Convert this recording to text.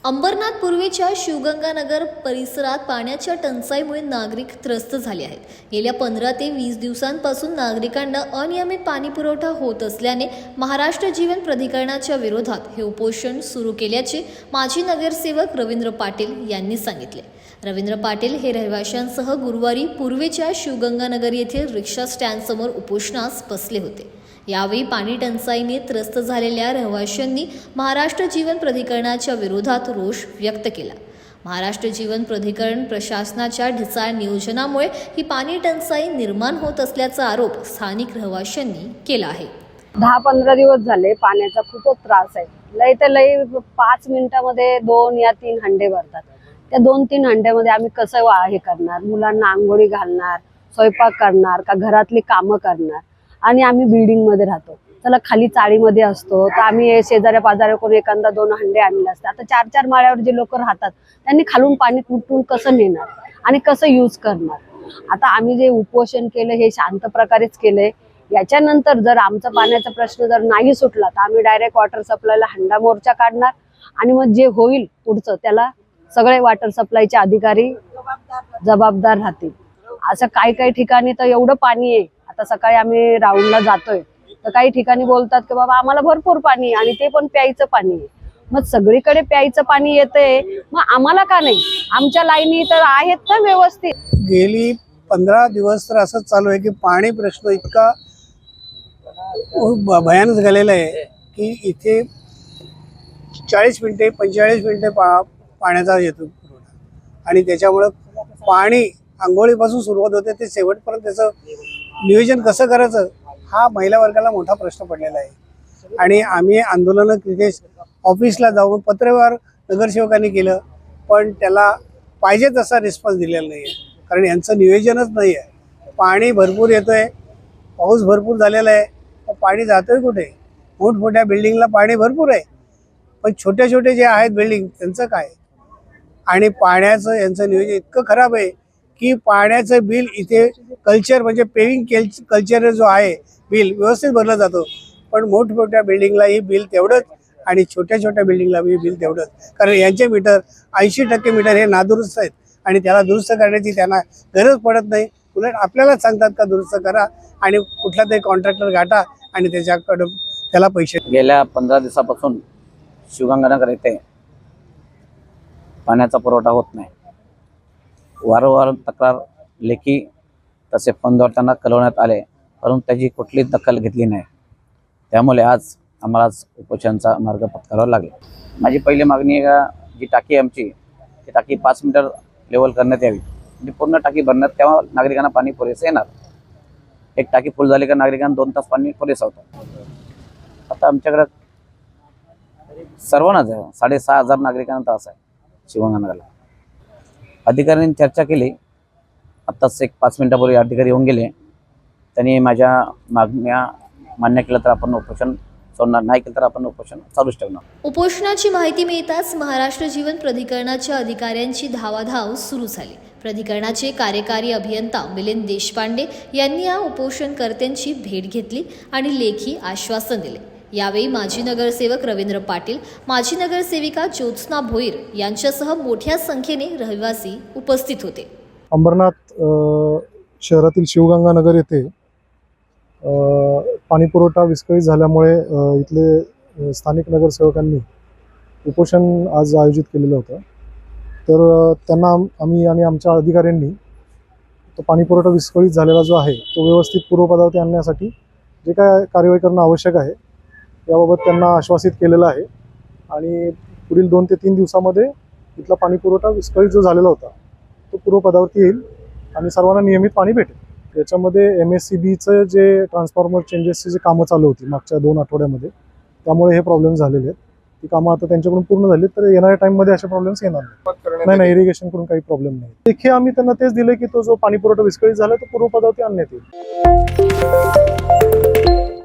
अंबरनाथ पूर्वेच्या शिवगंगानगर परिसरात पाण्याच्या टंचाईमुळे नागरिक त्रस्त झाले आहेत. गेल्या 15 ते 20 दिवसांपासून नागरिकांना अनियमित पाणी पुरवठा होत असल्याने महाराष्ट्र जीवन प्राधिकरणाच्या विरोधात हे उपोषण सुरू केल्याचे माजी नगरसेवक रवींद्र पाटील यांनी सांगितले. रवींद्र पाटील हे रहिवाशांसह गुरुवारी पूर्वेच्या शिवगंगानगर येथील रिक्षा स्टँडसमोर उपोषणास बसले होते. यावेळी पाणी टंचाईने त्रस्त झालेल्या रहिवाशांनी महाराष्ट्र जीवन प्राधिकरणाच्या विरोधात रोष व्यक्त केला. महाराष्ट्र जीवन प्राधिकरण प्रशासनाच्या ढिसाळ नियोजनामुळे ही पाणी टंचाई निर्माण होत असल्याचा आरोप स्थानिक रहिवाशांनी केला आहे. 10-15 दिवस झाले पाण्याचा खूपच त्रास आहे. लय तर लय 5 मिनिटांमध्ये 2 या 3 हंडे भरतात. त्या 2-3 हंड्यामध्ये आम्ही कसं हे करणार? मुलांना आंघोळी घालणार, स्वयंपाक करणार का घरातली कामं करणार? आणि आम्ही बिल्डिंग मध्ये राहतो, चला खाली चाळीमध्ये असतो तर आम्ही शेजाऱ्या पाजाऱ्या कोण एखादा 2 हंडे आणले असते. आता 4-4 माळ्यावर जे लोक राहतात त्यांनी खालून पाणी कुठून कसं नेणार आणि कसं यूज करणार? आता आम्ही जे उपोषण केलं हे शांत प्रकारेच केलंय. याच्यानंतर जर आमचा पाण्याचा प्रश्न जर नाही सुटला तर आम्ही डायरेक्ट वॉटर सप्लायला हंडा मोर्चा काढणार आणि मग जे होईल पुढचं त्याला सगळे वॉटर सप्लायचे अधिकारी जबाबदार राहतील. असं काही ठिकाणी तर एवढं पाणी आहे. आता सकाळी आम्ही राऊंडला जातोय तर काही ठिकाणी बोलतात की बाबा आम्हाला भरपूर पाणी आणि ते पण प्यायचं पाणी आहे. मग सगळीकडे प्यायचं पाणी येतंय, मग आम्हाला का नाही? आमच्या लाईनी तर आहेत ना व्यवस्थित. गेली 15 दिवस तर असंच चालू आहे की पाणी प्रश्न इतका भयानक झालेला आहे की इथे 40 मिनिटे 45 मिनिटे पाण्याचा येतो पुरवठा आणि त्याच्यामुळं पाणी आंघोळीपासून सुरुवात होते ते शेवटपर्यंत त्याचं नियोजन कसं करायचं हा महिला वर्गाला मोठा प्रश्न पडलेला आहे. आणि आम्ही आंदोलनं तिथे ऑफिसला जाऊन पत्रव्यवहार नगरसेवकांनी केलं पण त्याला पाहिजे तसा रिस्पॉन्स दिलेला नाही आहे, कारण यांचं नियोजनच नाही आहे. पाणी भरपूर येतोय, पाऊस भरपूर झालेला आहे, पाणी जातोय कुठे? मोठमोठ्या बिल्डिंगला पाणी भरपूर आहे पण छोटे छोटे जे आहेत बिल्डिंग त्यांचं काय? आणि पाण्याचं यांचं नियोजन इतकं खराब आहे की पाण्याचं बिल इथे कल्चर म्हणजे पेविंग कल्चर जो आहे बिल व्यवस्थित भरलं जातं पण मोठमोठ्या बिल्डिंगला ही बिल तेवढंच आणि छोट्या छोट्या बिल्डिंगला ही बिल तेवढंच, कारण यांचे मीटर 80% मीटर हे नादुरुस्त आहेत आणि त्याला दुरुस्त करण्याची त्यांना गरज पडत नाही. उलट आपल्यालाच सांगतात का दुरुस्त करा आणि कुठला तरी कॉन्ट्रॅक्टर गाठा आणि त्याच्याकडून त्याला पैसे. गेल्या 15 दिवसापासून शिवगंगानगर येथे पाण्याचा पुरवठा होत नाही. वारंवार तक्रार लेखी तसे फोनद्वारे त्यांना कळवण्यात आले परंतु त्याची कुठलीच दखल घेतली नाही. त्यामुळे आज आम्हाला उपोषणाचा मार्ग पत्करावा लागला. माझी पहिली मागणी आहे का जी टाकी आमची ती टाकी 5 मीटर लेवल करण्यात यावी म्हणजे पूर्ण टाकी भरण्यात तेव्हा नागरिकांना पाणी पुरेसं येणार. एक टाकी फुल झाली का नागरिकांना 2 तास पाणी पुरेसं होतं. आता आमच्याकडे सर्वांनाच 6,500 नागरिकांना त्रास आहे शिवगंगानगरला. अधिकाऱ्यांनी चर्चा केली. आत्ताच एक 5 मिनिटापूर्वी अधिकारी येऊन गेले. त्यांनी माझ्या मागण्या मान्य केलं तर आपण उपोषण सोडणार, नाही केलं तर आपण उपोषण चालूच ठेवणार. उपोषणाची माहिती मिळताच महाराष्ट्र जीवन प्राधिकरणाच्या अधिकाऱ्यांची धावाधाव सुरू झाली. प्राधिकरणाचे कार्यकारी अभियंता मिलिंद देशपांडे यांनी या उपोषणकर्त्यांची भेट घेतली आणि लेखी आश्वासन दिले. यावेळी माजी नगरसेवक रवींद्र पाटील, माजी नगरसेविका ज्योत्स्ना भोईर यांच्यासह मोठ्या संख्येने रहिवासी उपस्थित होते. अंबरनाथ शहरातील शिवगंगानगर येथे पाणी पुरवठा विस्कळीत झाल्यामुळे इथले स्थानिक नगरसेवकांनी उपोषण आज आयोजित केलेलं होतं. तर त्यांना आम्ही आणि आमच्या अधिकाऱ्यांनी तो पाणी पुरवठा विस्कळीत झालेला जो आहे तो व्यवस्थित पूर्वपदावरती आणण्यासाठी जे काय कार्यवाही करणं आवश्यक आहे याबाबत त्यांना आश्वासित केलेलं आहे आणि पुढील 2 ते 3 दिवसामध्ये इथला पाणी पुरवठा विस्कळीत जो झालेला होता तो पूर्वपदावरती येईल आणि सर्वांना नियमित पाणी भेटेल. याच्यामध्ये MSCBचं जे ट्रान्सफॉर्मर चेंजेसची जे कामं चालू होती मागच्या 2 आठवड्यामध्ये त्यामुळे हे प्रॉब्लेम झालेले आहेत. ती कामं आता त्यांच्याकडून पूर्ण झाली तर येणाऱ्या टाईममध्ये असे प्रॉब्लेम्स येणार नाही. इरिगेशन करून काही प्रॉब्लेम नाही. देखील आम्ही त्यांना तेच दिले की तो जो पाणी पुरवठा विस्कळीत झाला तो पूर्वपदावरती आणण्यात येईल.